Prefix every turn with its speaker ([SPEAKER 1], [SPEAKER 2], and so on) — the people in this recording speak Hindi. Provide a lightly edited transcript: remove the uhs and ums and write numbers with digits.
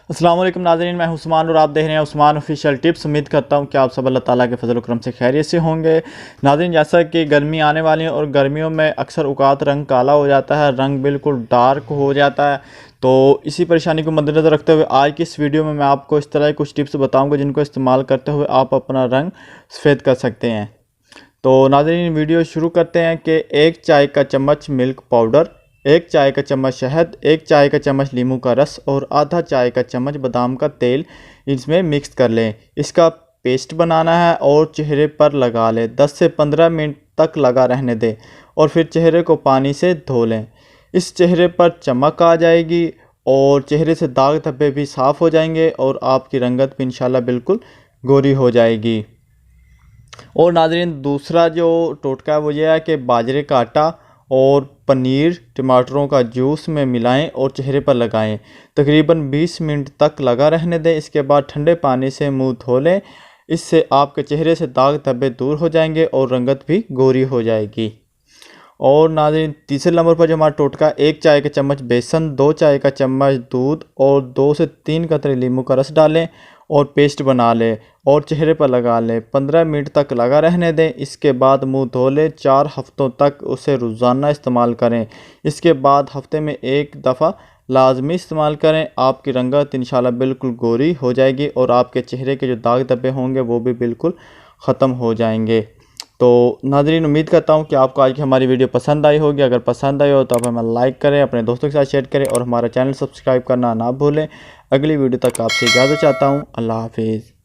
[SPEAKER 1] अस्सलाम वालेकुम नाज़रीन, मैं उस्मान और आप देख रहे हैं उस्मान ऑफिशियल टिप्स। उम्मीद करता हूं कि आप सब अल्लाह ताला के फजल करम से खैरियत से होंगे। नाज़रीन, जैसा कि गर्मी आने वाली है और गर्मियों में अक्सर औकात रंग काला हो जाता है, रंग बिल्कुल डार्क हो जाता है। तो इसी परेशानी को मद्देनज़र रखते हुए आज की इस वीडियो में मैं आपको इस तरह कुछ टिप्स बताऊँगा जिनको इस्तेमाल करते हुए आप अपना रंग सफ़ेद कर सकते हैं। तो नाज़रीन, वीडियो शुरू करते हैं कि 1 चाय का चम्मच मिल्क पाउडर, 1 चाय का चम्मच शहद, 1 चाय का चम्मच नींबू का रस और आधा चाय का चम्मच बादाम का तेल इसमें मिक्स कर लें। इसका पेस्ट बनाना है और चेहरे पर लगा लें। 10 से 15 मिनट तक लगा रहने दें और फिर चेहरे को पानी से धो लें। इस चेहरे पर चमक आ जाएगी और चेहरे से दाग धब्बे भी साफ़ हो जाएंगे और आपकी रंगत भी इंशाल्लाह बिल्कुल गोरी हो जाएगी। और नाज़रीन, दूसरा जो टोटका है वो ये है कि बाजरे का आटा और पनीर टमाटरों का जूस में मिलाएं और चेहरे पर लगाएं। तकरीबन 20 मिनट तक लगा रहने दें। इसके बाद ठंडे पानी से मुंह धो लें। इससे आपके चेहरे से दाग धब्बे दूर हो जाएंगे और रंगत भी गोरी हो जाएगी। और नाज़रीन, तीसरे नंबर पर जो हमारा टोटका, 1 चाय का चम्मच बेसन, 2 चाय का चम्मच दूध और 2 से 3 कतरे नींबू का रस डालें और पेस्ट बना लें और चेहरे पर लगा लें। 15 मिनट तक लगा रहने दें। इसके बाद मुंह धो लें। 4 हफ्तों तक उसे रोज़ाना इस्तेमाल करें। इसके बाद हफ्ते में 1 दफ़ा लाजमी इस्तेमाल करें। आपकी रंगत इंशाल्लाह बिल्कुल गोरी हो जाएगी और आपके चेहरे के जो दाग धब्बे होंगे वो भी बिल्कुल ख़त्म हो जाएंगे। तो नाज़रीन, उम्मीद करता हूँ कि आपको आज की हमारी वीडियो पसंद आई होगी। अगर पसंद आई हो तो आप हमें लाइक करें, अपने दोस्तों के साथ शेयर करें और हमारा चैनल सब्सक्राइब करना ना भूलें। अगली वीडियो तक आपसे इजाज़त चाहता हूँ। अल्लाह हाफिज़।